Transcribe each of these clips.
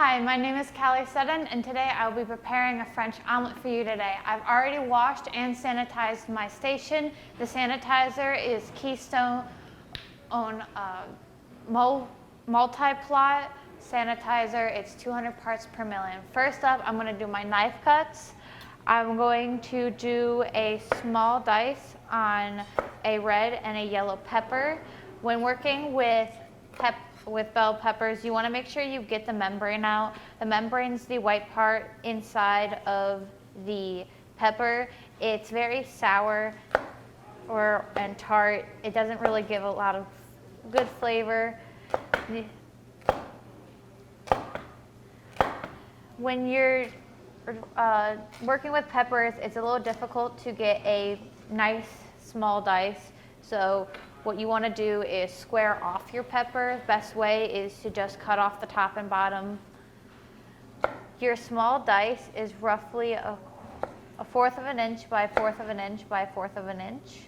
Hi, my name is Callie Sutton, and today I will be preparing a French omelet for you today. I've already washed and sanitized my station. The sanitizer is Keystone on multi-plot sanitizer. It's 200 parts per million. First up, I'm going to do my knife cuts. I'm going to do a small dice on a red and a yellow pepper. When working with bell peppers, you want to make sure you get the membrane out. The membrane is the white part inside of the pepper. It's very sour and tart. It doesn't really give a lot of good flavor. When you're working with peppers, it's a little difficult to get a nice small dice. So what you want to do is square off your pepper. Best way is to just cut off the top and bottom. Your small dice is roughly a 1/4 of an inch by 1/4 of an inch by 1/4 of an inch.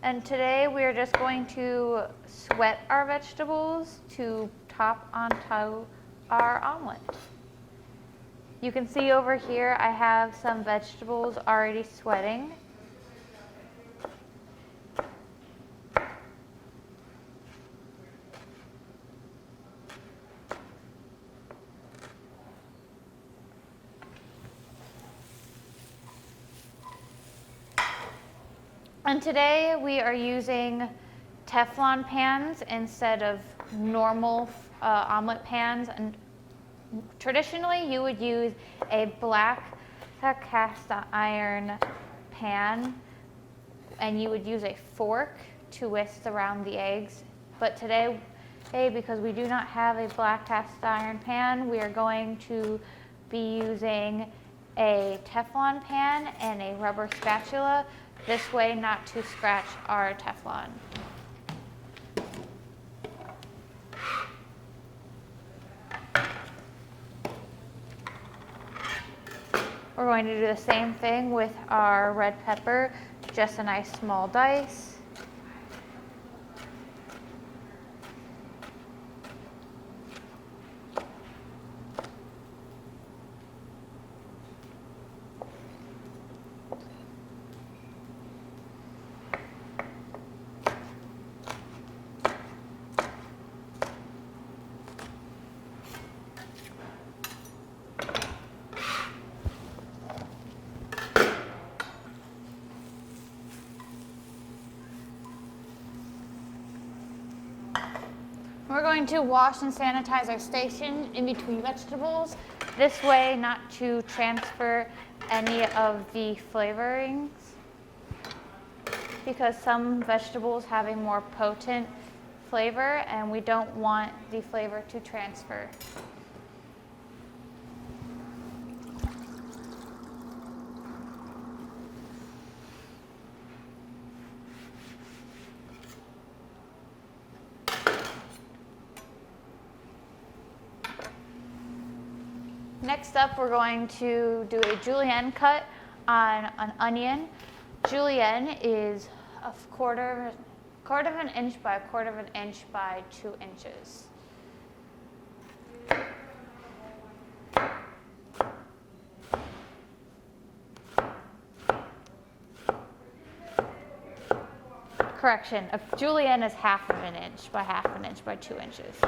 And today we are just going to sweat our vegetables to top onto our omelet. You can see over here I have some vegetables already sweating. And today we are using Teflon pans instead of normal omelet pans. And traditionally you would use a black cast iron pan and you would use a fork to whisk around the eggs. But today, because we do not have a black cast iron pan, we are going to be using a Teflon pan and a rubber spatula. This way not to scratch our Teflon. We're going to do the same thing with our red pepper, just a nice small dice. We're going to wash and sanitize our station in between vegetables. This way not to transfer any of the flavorings, because some vegetables have a more potent flavor and we don't want the flavor to transfer. Next up, we're going to do a julienne cut on an onion. Julienne is a quarter of an inch by a 1/4 of an inch by 2 inches. Correction, a julienne is 1/2 of an inch by 1/2 an inch by 2 inches.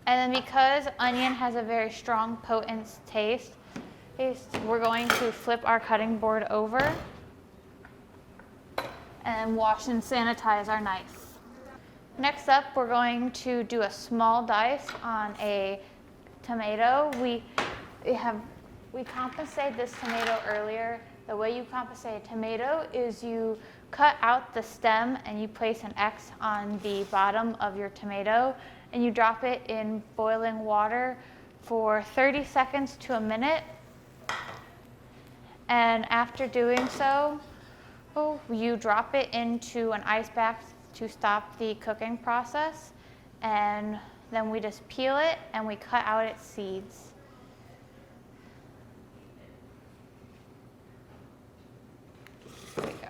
And then because onion has a very strong, potent taste, we're going to flip our cutting board over and wash and sanitize our knife. Next up, we're going to do a small dice on a tomato. We compensated this tomato earlier. The way you compensate a tomato is you cut out the stem and you place an X on the bottom of your tomato and you drop it in boiling water for 30 seconds to a minute. And after doing so, you drop it into an ice bath to stop the cooking process. And then we just peel it and we cut out its seeds. There we go.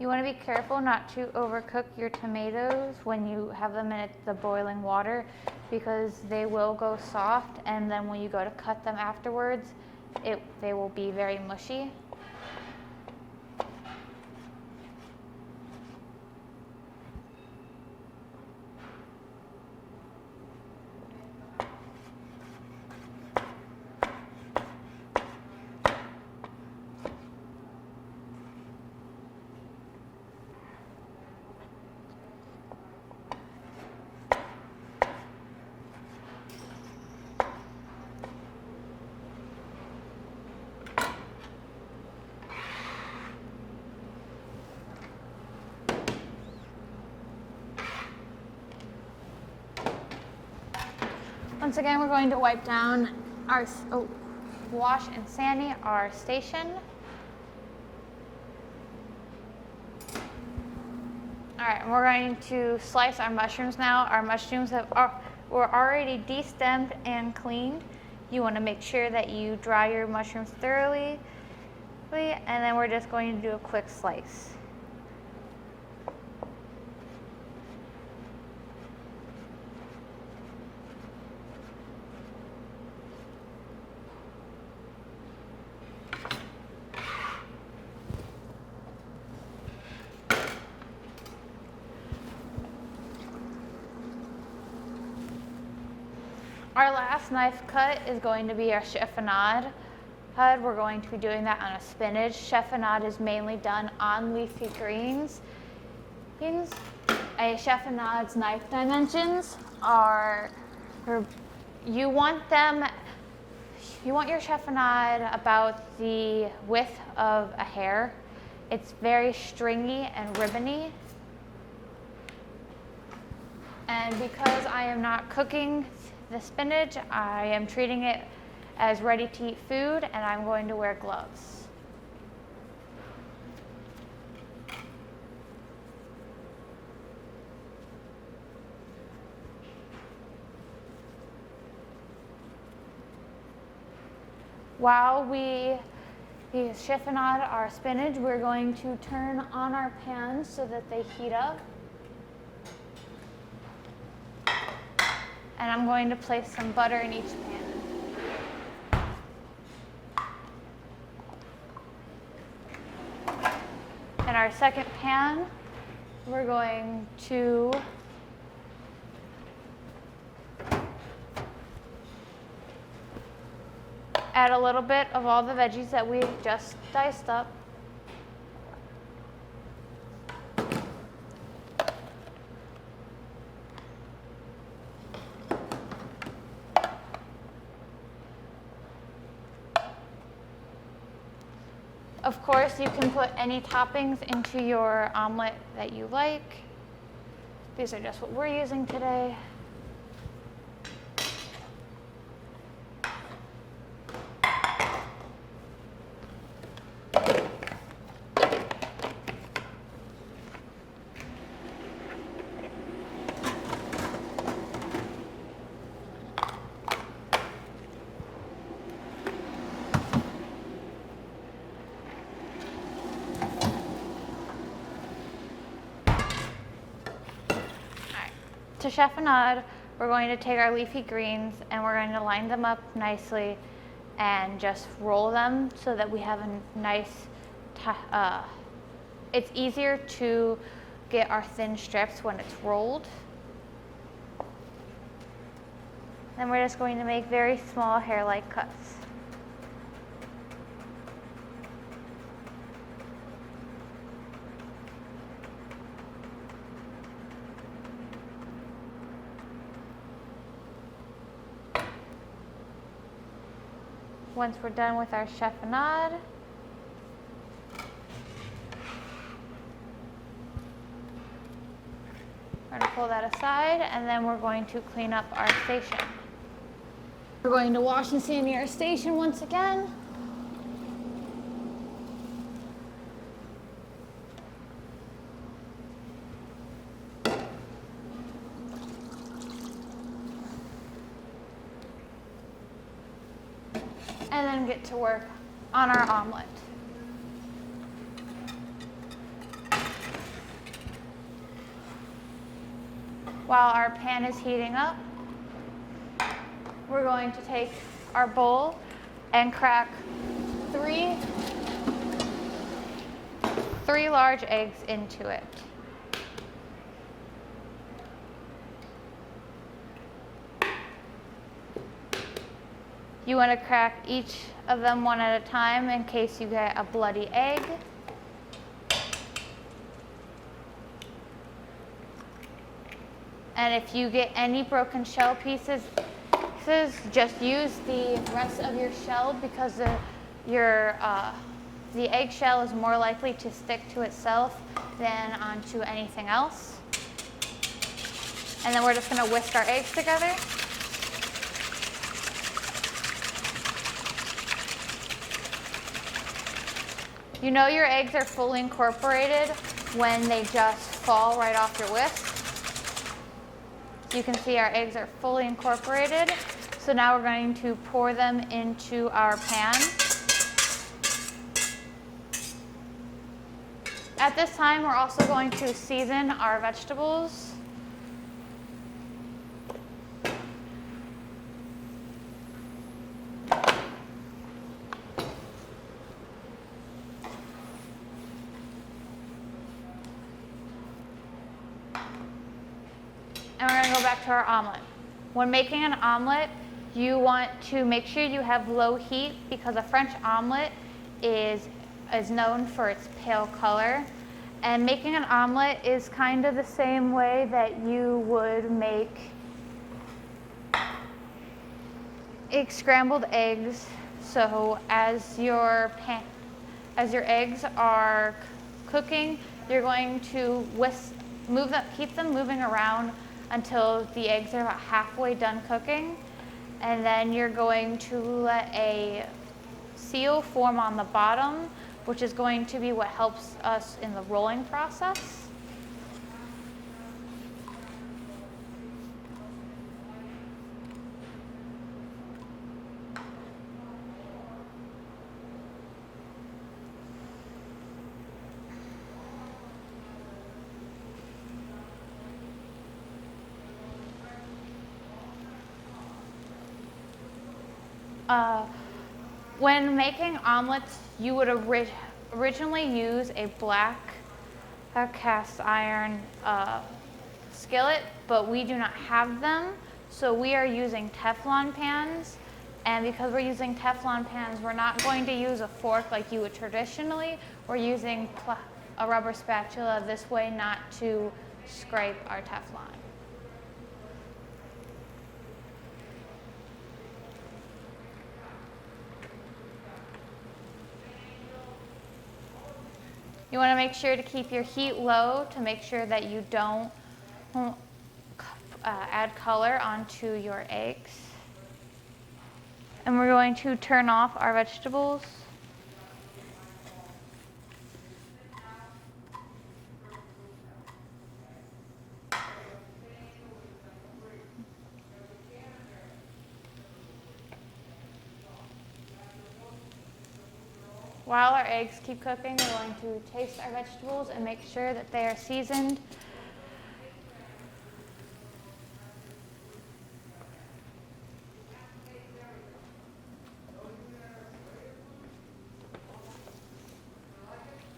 You want to be careful not to overcook your tomatoes when you have them in the boiling water, because they will go soft, and then when you go to cut them afterwards, they will be very mushy. Once again, we're going to wipe down our, wash and sand our station. All right, and we're going to slice our mushrooms now. Our mushrooms were already de-stemmed and cleaned. You want to make sure that you dry your mushrooms thoroughly, and then we're just going to do a quick slice. Our last knife cut is going to be our chiffonade. We're going to be doing that on a spinach. Chiffonade is mainly done on leafy greens. A chiffonade's knife dimensions are, you want your chiffonade about the width of a hair. It's very stringy and ribbony. And because I am not cooking the spinach, I am treating it as ready to eat food, and I'm going to wear gloves. While we chiffonade our spinach, we're going to turn on our pans so that they heat up. And I'm going to place some butter in each pan. In our second pan, we're going to add a little bit of all the veggies that we just diced up. Of course, you can put any toppings into your omelet that you like. These are just what we're using today. To chiffonade we're going to take our leafy greens and we're going to line them up nicely and just roll them so that we have a nice, it's easier to get our thin strips when it's rolled. Then we're just going to make very small hair-like cuts. Once we're done with our chiffonade, we're going to pull that aside, and then we're going to clean up our station. We're going to wash and sand our station once again. And then get to work on our omelet. While our pan is heating up, we're going to take our bowl and crack three large eggs into it. You want to crack each of them one at a time in case you get a bloody egg. And if you get any broken shell pieces, just use the rest of your shell because the egg shell is more likely to stick to itself than onto anything else. And then we're just going to whisk our eggs together. You know your eggs are fully incorporated when they just fall right off your whisk. You can see our eggs are fully incorporated. So now we're going to pour them into our pan. At this time, we're also going to season our vegetables. And we're going to go back to our omelet. When making an omelet, you want to make sure you have low heat because a French omelet is known for its pale color. And making an omelet is kind of the same way that you would make scrambled eggs. So as your eggs are cooking, you're going to keep them moving around until the eggs are about halfway done cooking. And then you're going to let a seal form on the bottom, which is going to be what helps us in the rolling process. When making omelets, you would originally use a black cast iron skillet, but we do not have them, so we are using Teflon pans. And because we're using Teflon pans, we're not going to use a fork like you would traditionally. We're using a rubber spatula this way not to scrape our Teflon. You want to make sure to keep your heat low to make sure that you don't add color onto your eggs. And we're going to turn off our vegetables. While our eggs keep cooking, we're going to taste our vegetables and make sure that they are seasoned.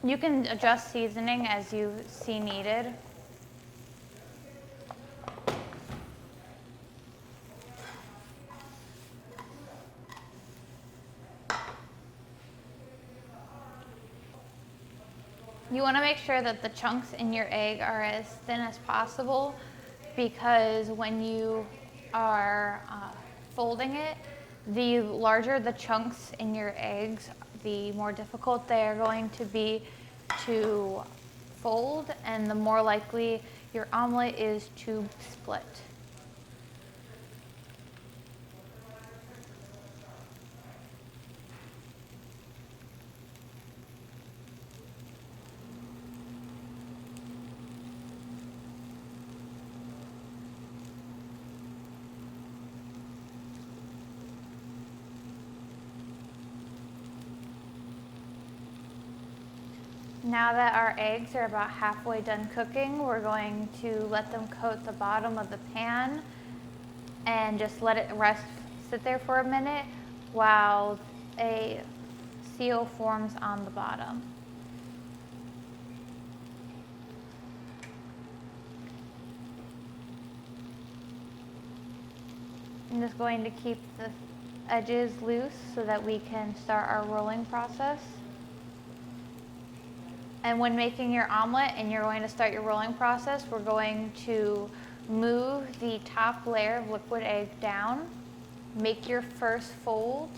You can adjust seasoning as you see needed. You want to make sure that the chunks in your egg are as thin as possible, because when you are folding it, the larger the chunks in your eggs, the more difficult they are going to be to fold, and the more likely your omelet is to split. Now that our eggs are about halfway done cooking, we're going to let them coat the bottom of the pan and just let it sit there for a minute while a seal forms on the bottom. I'm just going to keep the edges loose so that we can start our rolling process. And when making your omelet and you're going to start your rolling process, we're going to move the top layer of liquid egg down, make your first fold,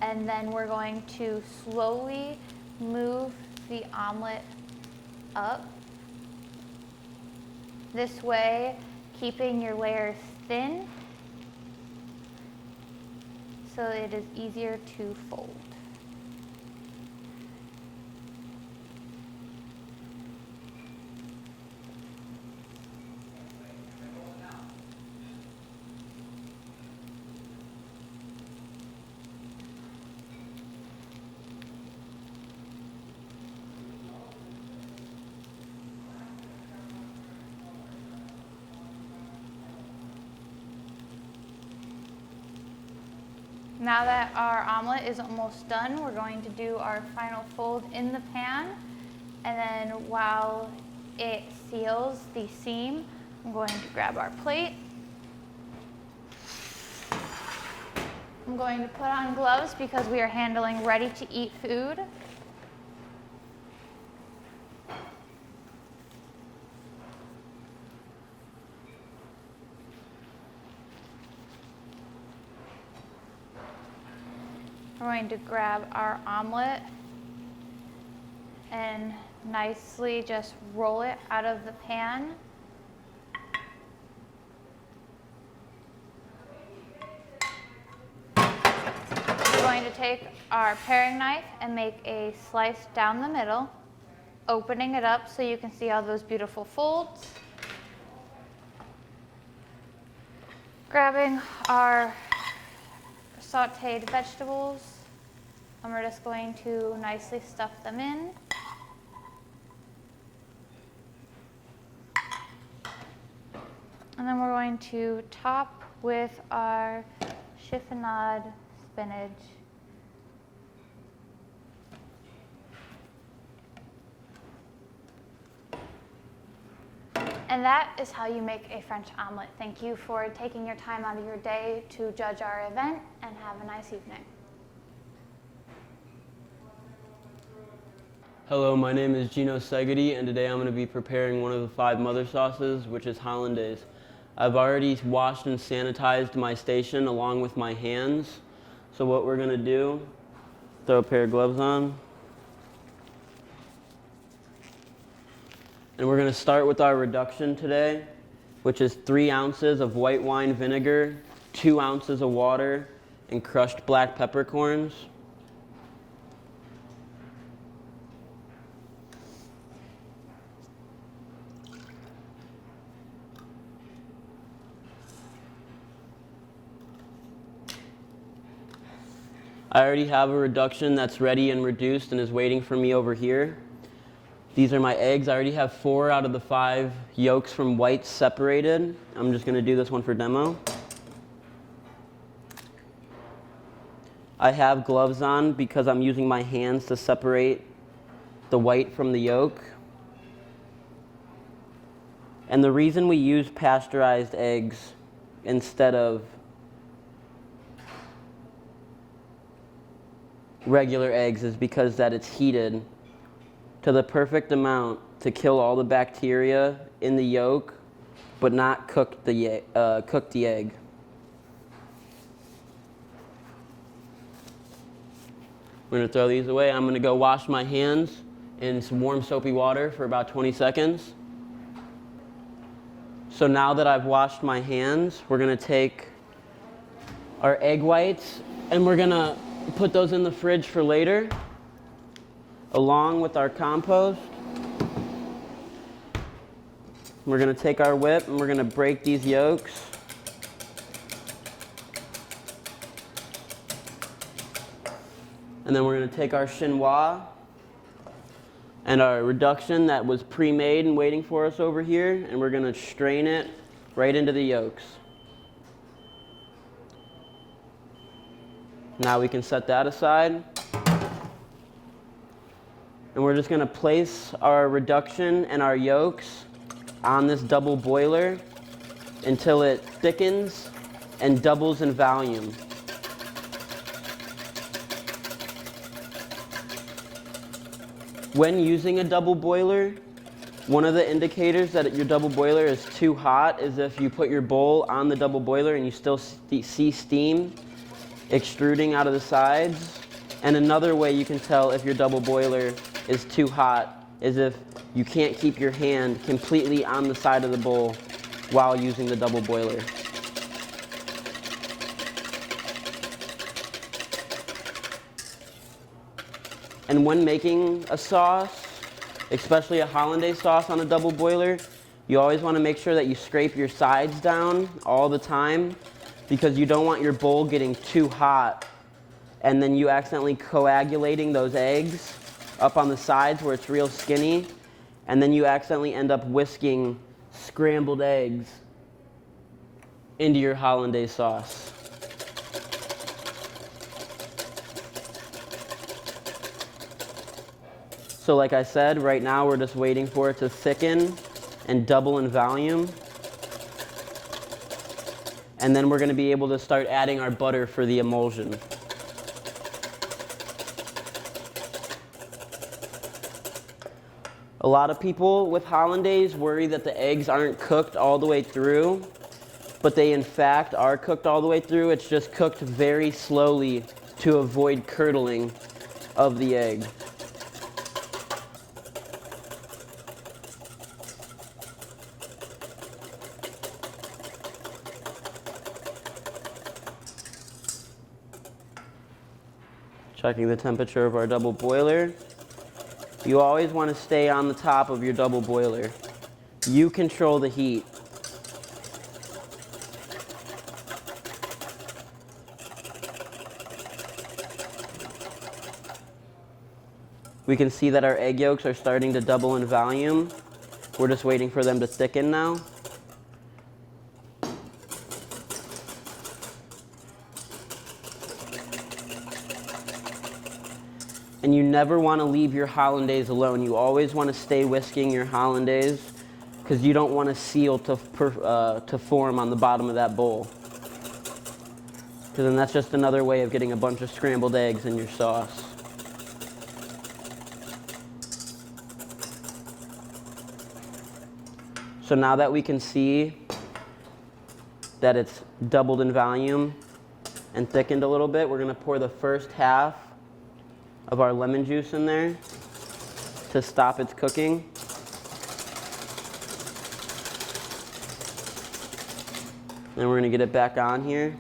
and then we're going to slowly move the omelet up. This way, keeping your layers thin so it is easier to fold. Now that our omelet is almost done, we're going to do our final fold in the pan. And then while it seals the seam, I'm going to grab our plate. I'm going to put on gloves because we are handling ready-to-eat food. We're going to grab our omelet and nicely just roll it out of the pan. We're going to take our paring knife and make a slice down the middle, opening it up so you can see all those beautiful folds. Grabbing our sauteed vegetables, and we're just going to nicely stuff them in. And then we're going to top with our chiffonade spinach. And that is how you make a French omelet. Thank you for taking your time out of your day to judge our event, and have a nice evening. Hello, my name is Gino Segedy, and today I'm going to be preparing one of the 5 mother sauces, which is hollandaise. I've already washed and sanitized my station along with my hands. So what we're going to do, throw a pair of gloves on. And we're going to start with our reduction today, which is 3 ounces of white wine vinegar, 2 ounces of water, and crushed black peppercorns. I already have a reduction that's ready and reduced and is waiting for me over here. These are my eggs. I already have 4 out of the 5 yolks from whites separated. I'm just going to do this one for demo. I have gloves on because I'm using my hands to separate the white from the yolk. And the reason we use pasteurized eggs instead of regular eggs is because that it's heated to the perfect amount to kill all the bacteria in the yolk, but not cook the egg. We're gonna throw these away. I'm gonna go wash my hands in some warm soapy water for about 20 seconds. So now that I've washed my hands, we're gonna take our egg whites and we're gonna put those in the fridge for later, along with our compost. We're gonna take our whip and we're gonna break these yolks. And then we're gonna take our chinois and our reduction that was pre-made and waiting for us over here, and we're gonna strain it right into the yolks. Now we can set that aside. And we're just gonna place our reduction and our yolks on this double boiler until it thickens and doubles in volume. When using a double boiler, one of the indicators that your double boiler is too hot is if you put your bowl on the double boiler and you still see steam extruding out of the sides. And another way you can tell if your double boiler is too hot is if you can't keep your hand completely on the side of the bowl while using the double boiler. And when making a sauce, especially a hollandaise sauce on a double boiler, you always want to make sure that you scrape your sides down all the time, because you don't want your bowl getting too hot and then you accidentally coagulating those eggs up on the sides where it's real skinny, and then you accidentally end up whisking scrambled eggs into your hollandaise sauce. So like I said, right now we're just waiting for it to thicken and double in volume. And then we're going to be able to start adding our butter for the emulsion. A lot of people with hollandaise worry that the eggs aren't cooked all the way through, but they in fact are cooked all the way through. It's just cooked very slowly to avoid curdling of the egg. Checking the temperature of our double boiler. You always want to stay on the top of your double boiler. You control the heat. We can see that our egg yolks are starting to double in volume. We're just waiting for them to thicken now. And you never want to leave your hollandaise alone. You always want to stay whisking your hollandaise because you don't want a seal to form on the bottom of that bowl. Because then that's just another way of getting a bunch of scrambled eggs in your sauce. So now that we can see that it's doubled in volume and thickened a little bit, we're going to pour the first half of our lemon juice in there to stop its cooking. Then we're going to get it back on here.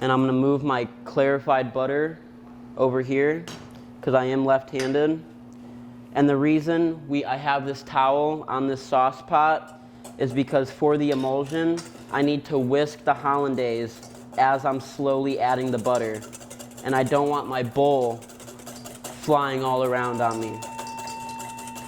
And I'm going to move my clarified butter over here because I am left-handed. And the reason I have this towel on this sauce pot is because for the emulsion, I need to whisk the hollandaise as I'm slowly adding the butter. And I don't want my bowl flying all around on me.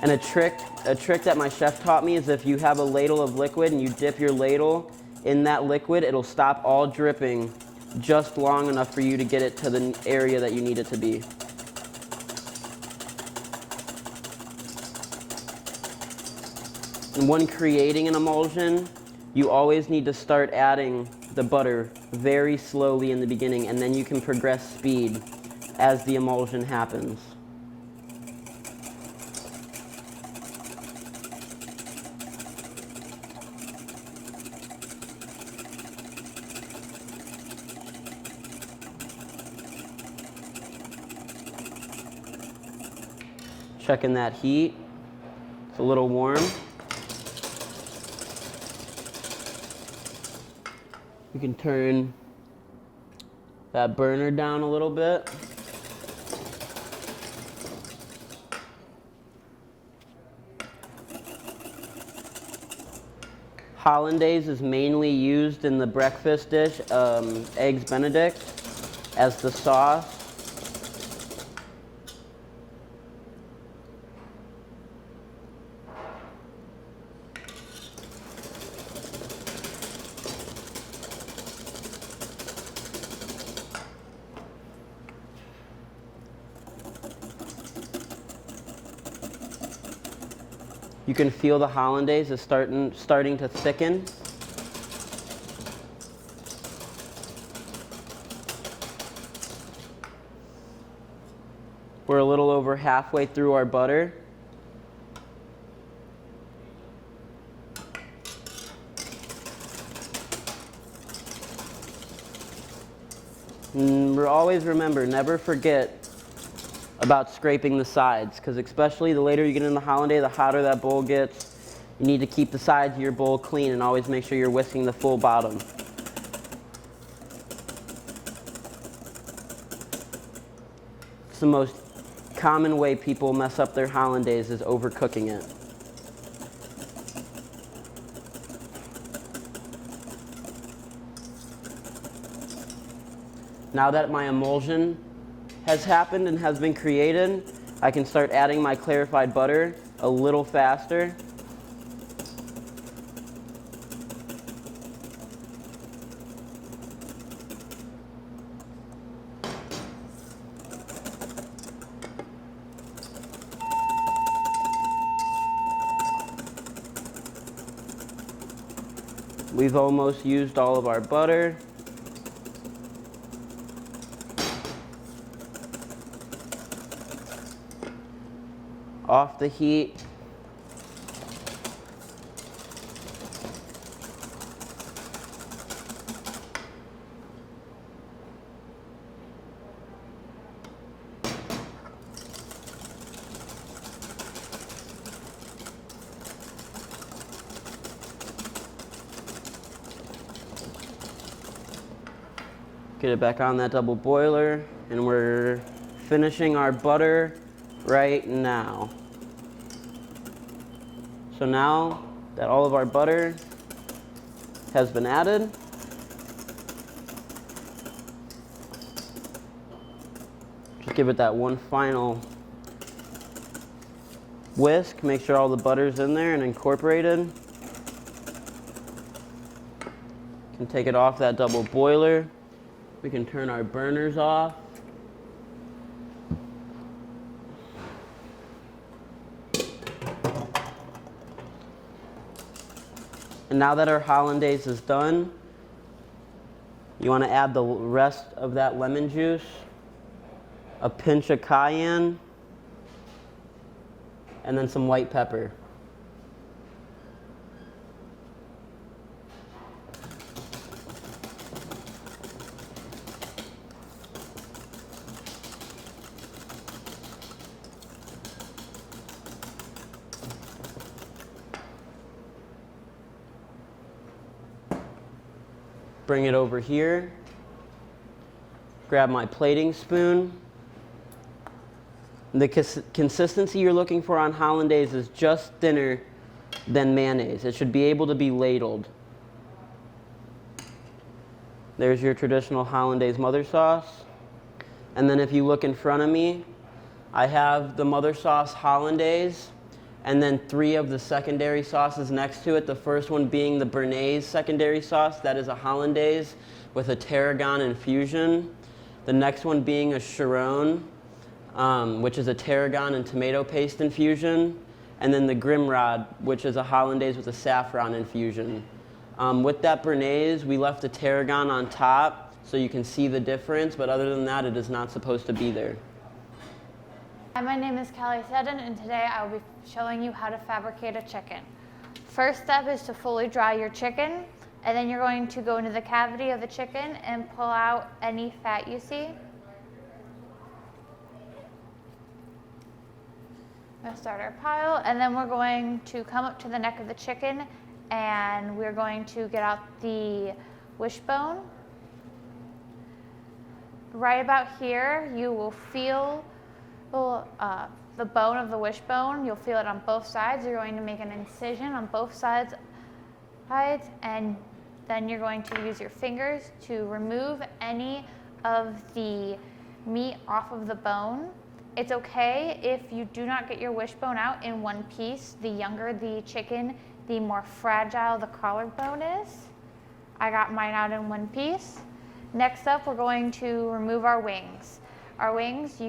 And a trick that my chef taught me is if you have a ladle of liquid and you dip your ladle in that liquid, it'll stop all dripping just long enough for you to get it to the area that you need it to be. And when creating an emulsion, you always need to start adding the butter very slowly in the beginning, and then you can progress speed as the emulsion happens. Checking that heat. It's a little warm. You can turn that burner down a little bit. Hollandaise is mainly used in the breakfast dish, Eggs Benedict, as the sauce. You can feel the hollandaise is starting to thicken. We're a little over halfway through our butter. And always remember, never forget about scraping the sides, because especially the later you get in the hollandaise, the hotter that bowl gets. You need to keep the sides of your bowl clean and always make sure you're whisking the full bottom. It's the most common way people mess up their hollandaise is overcooking it. Now that my emulsion has happened and has been created, I can start adding my clarified butter a little faster. We've almost used all of our butter. Off the heat. Get it back on that double boiler, and we're finishing our butter right now. So now that all of our butter has been added, just give it that one final whisk. Make sure all the butter's in there and incorporated. Can take it off that double boiler. We can turn our burners off. And now that our hollandaise is done, you want to add the rest of that lemon juice, a pinch of cayenne, and then some white pepper. Bring it over here, grab my plating spoon. The consistency you're looking for on hollandaise is just thinner than mayonnaise. It should be able to be ladled. There's your traditional hollandaise mother sauce. And then if you look in front of me, I have the mother sauce hollandaise, and then 3 of the secondary sauces next to it. The first one being the Béarnaise secondary sauce. That is a hollandaise with a tarragon infusion. The next one being a Chiron, which is a tarragon and tomato paste infusion. and then the Grimrod, which is a hollandaise with a saffron infusion. With that béarnaise, we left a tarragon on top so you can see the difference, but other than that, it is not supposed to be there. Hi, my name is Callie Seddon, and today I will be showing you how to fabricate a chicken. First step is to fully dry your chicken, and then you're going to go into the cavity of the chicken and pull out any fat you see. We're going to start our pile, and then we're going to come up to the neck of the chicken, and we're going to get out the wishbone. Right about here, you will feel the bone of the wishbone. You'll feel it on both sides. You're going to make an incision on both sides, and then you're going to use your fingers to remove any of the meat off of the bone. It's okay if you do not get your wishbone out in one piece. The younger the chicken, the more fragile the collarbone is. I got mine out in one piece. Next up, we're going to remove our wings. Our wings,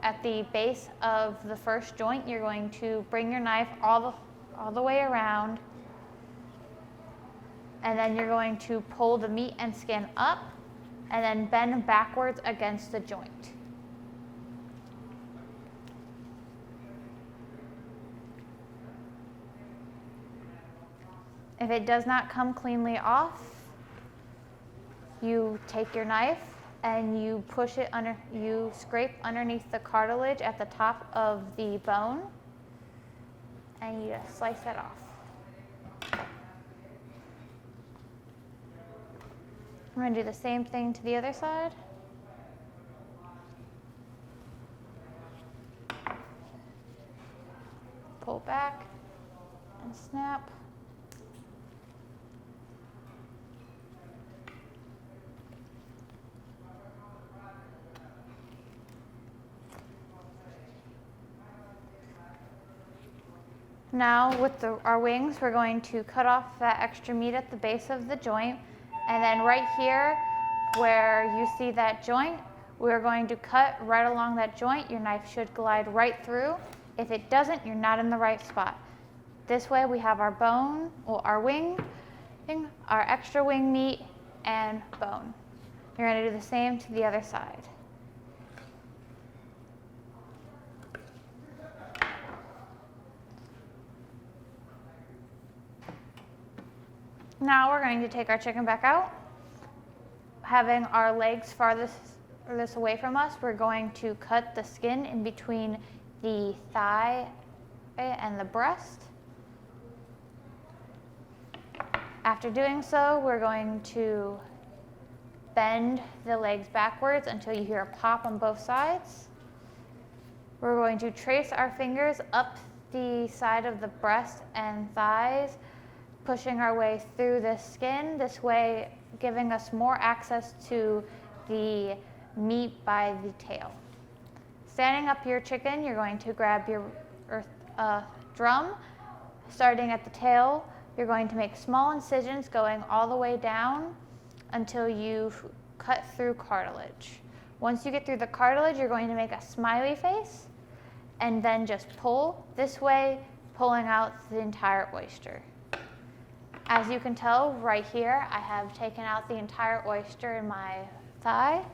at the base of the first joint, you're going to bring your knife all the way around, and then you're going to pull the meat and skin up, and then bend backwards against the joint. If it does not come cleanly off, you take your knife and you push it under, you scrape underneath the cartilage at the top of the bone, and you just slice that off. I'm going to do the same thing to the other side. Pull back and snap. Now with our wings, we're going to cut off that extra meat at the base of the joint, and then right here where you see that joint, we're going to cut right along that joint. Your knife should glide right through. If it doesn't, you're not in the right spot. This way we have our bone, or our wing, our extra wing meat, and bone. You're going to do the same to the other side. Now we're going to take our chicken back out. Having our legs farthest away from us, we're going to cut the skin in between the thigh and the breast. After doing so, we're going to bend the legs backwards until you hear a pop on both sides. We're going to trace our fingers up the side of the breast and thighs, pushing our way through the skin, this way giving us more access to the meat by the tail. Standing up your chicken, you're going to grab your drum. Starting at the tail, you're going to make small incisions going all the way down until you've cut through cartilage. Once you get through the cartilage, you're going to make a smiley face and then just pull this way, pulling out the entire oyster. As you can tell right here, I have taken out the entire oyster in my thigh.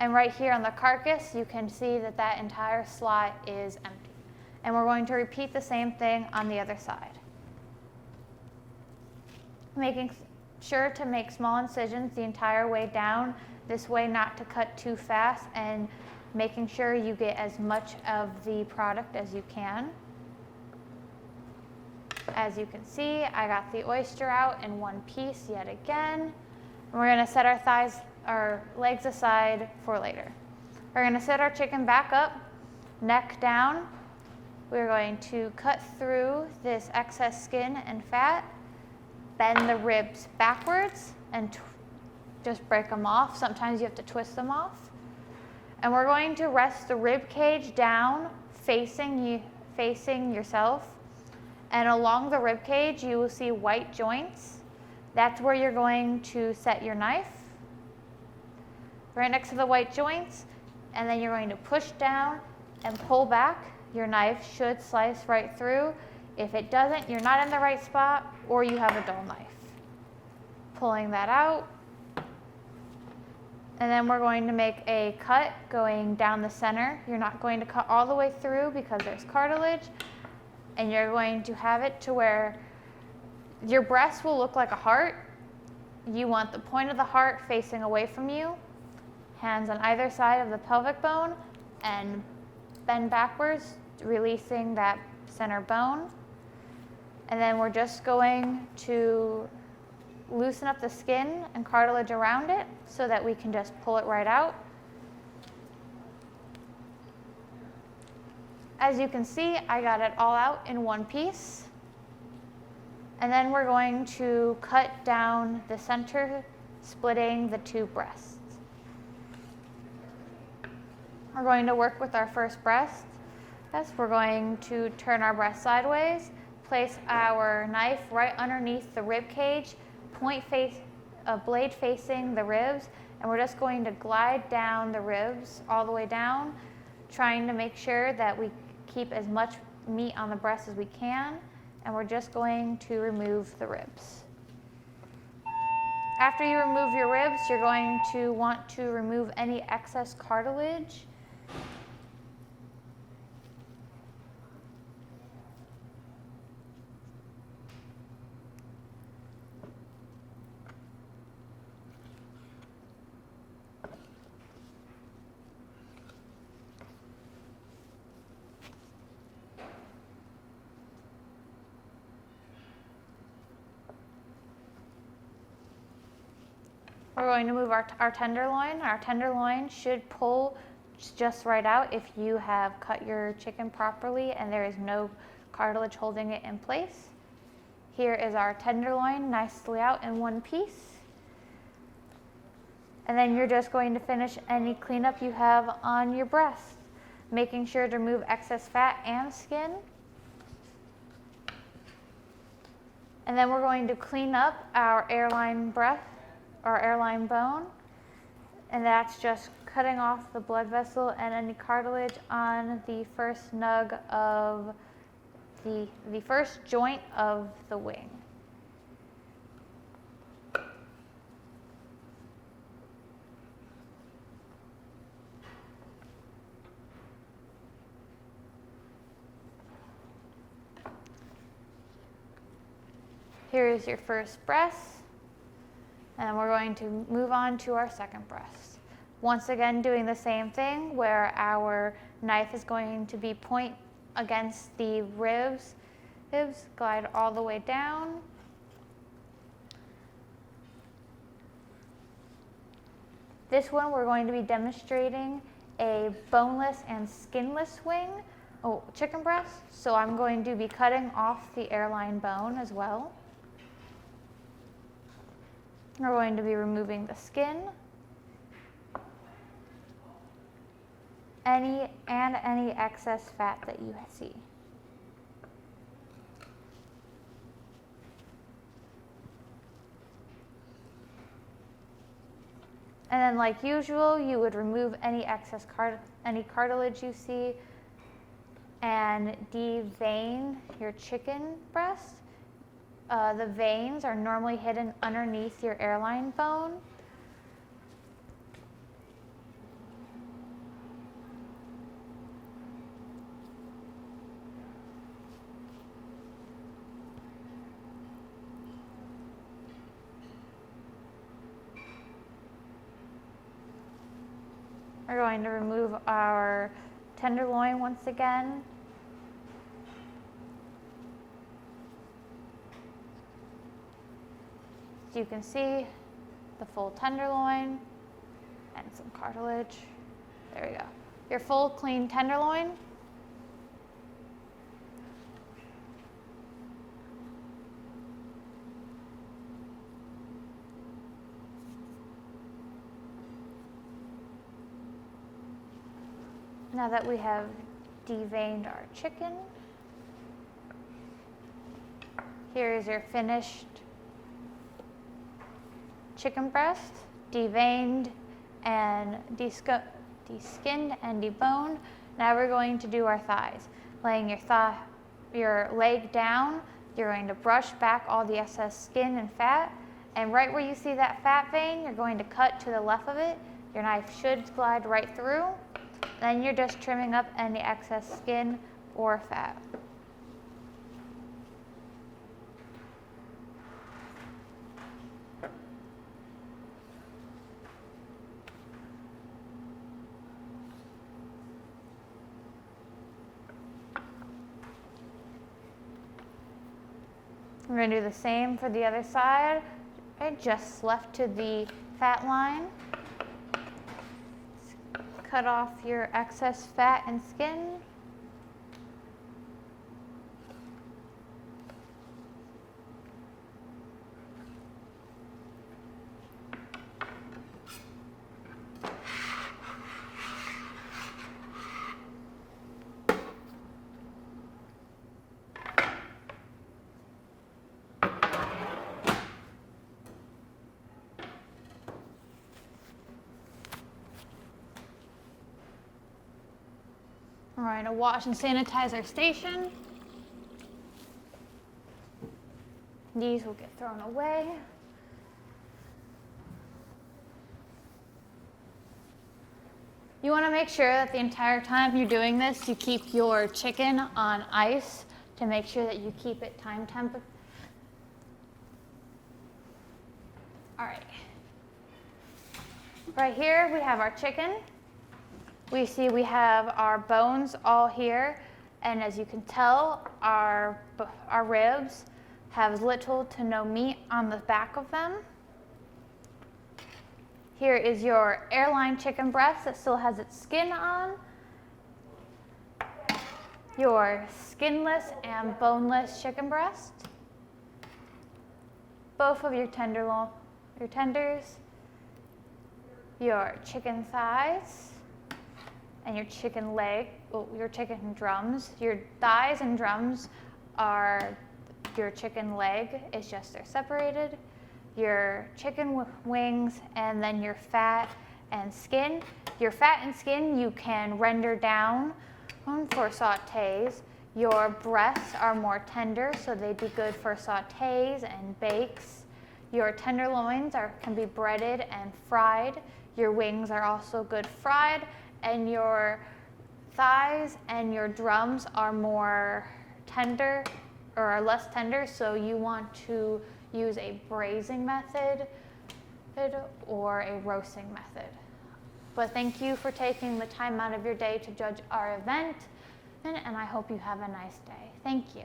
And right here on the carcass, you can see that that entire slot is empty. And we're going to repeat the same thing on the other side. Making sure to make small incisions the entire way down, this way not to cut too fast, and making sure you get as much of the product as you can. As you can see, I got the oyster out in one piece yet again. And we're going to set our legs aside for later. We're going to set our chicken back up, neck down. We're going to cut through this excess skin and fat, bend the ribs backwards, and just break them off. Sometimes you have to twist them off. And we're going to rest the rib cage down, facing yourself. And along the rib cage, you will see white joints. That's where you're going to set your knife. Right next to the white joints, and then you're going to push down and pull back your knife should slice right through. If it doesn't, you're not in the right spot or you have a dull knife. Pulling that out. And then we're going to make a cut going down the center. You're not going to cut all the way through because there's cartilage. And you're going to have it to where your breast will look like a heart. You want the point of the heart facing away from you. Hands on either side of the pelvic bone and bend backwards, releasing that center bone. And then we're just going to loosen up the skin and cartilage around it so that we can just pull it right out. As you can see, I got it all out in one piece. And then we're going to cut down the center, splitting the two breasts. We're going to work with our first breast. Yes, we're going to turn our breast sideways, place our knife right underneath the rib cage, blade facing the ribs, and we're just going to glide down the ribs all the way down, trying to make sure that we keep as much meat on the breast as we can, and we're just going to remove the ribs. After you remove your ribs, you're going to want to remove any excess cartilage. We're going to move our tenderloin. Our tenderloin should pull just right out if you have cut your chicken properly and there is no cartilage holding it in place. Here is our tenderloin nicely out in one piece. And then you're just going to finish any cleanup you have on your breast, making sure to remove excess fat and skin. And then we're going to clean up our airline bone, and that's just cutting off the blood vessel and any cartilage on the first nug of the first joint of the wing. Here is your first breast. And we're going to move on to our second breast. Once again, doing the same thing where our knife is going to be point against the ribs, glide all the way down. This one, we're going to be demonstrating a boneless and skinless chicken breast. So I'm going to be cutting off the airline bone as well. We're going to be removing the skin, any excess fat that you see. And then, like usual, you would remove any excess cartilage you see and devein your chicken breast. The veins are normally hidden underneath your airline bone. We're going to remove our tenderloin once again. As you can see, the full tenderloin and some cartilage. There we go. Your full clean tenderloin. Now that we have deveined our chicken, here is your finished chicken breast, deveined and deskinned and deboned. Now we're going to do our thighs. Laying your leg down, you're going to brush back all the excess skin and fat, and right where you see that fat vein, you're going to cut to the left of it. Your knife should glide right through. Then you're just trimming up any excess skin or fat. We're going to do the same for the other side. Okay, just left to the fat line. Cut off your excess fat and skin. We're going to wash and sanitize our station. These will get thrown away. You want to make sure that the entire time you're doing this, you keep your chicken on ice to make sure that you keep it time temp. All right. Right here we have our chicken. We see we have our bones all here, and as you can tell, our ribs have little to no meat on the back of them. Here is your airline chicken breast that still has its skin on. Your skinless and boneless chicken breast. Both of your tenders. Your chicken thighs. And your chicken leg, your chicken drums. Your thighs and drums are your chicken leg, it's just they're separated. Your chicken wings, and then your fat and skin. Your fat and skin you can render down for sautés. Your breasts are more tender, so they'd be good for sautés and bakes. Your tenderloins can be breaded and fried. Your wings are also good fried. And your thighs and your drums are more tender or are less tender, so you want to use a braising method or a roasting method. But thank you for taking the time out of your day to judge our event, and I hope you have a nice day. Thank you.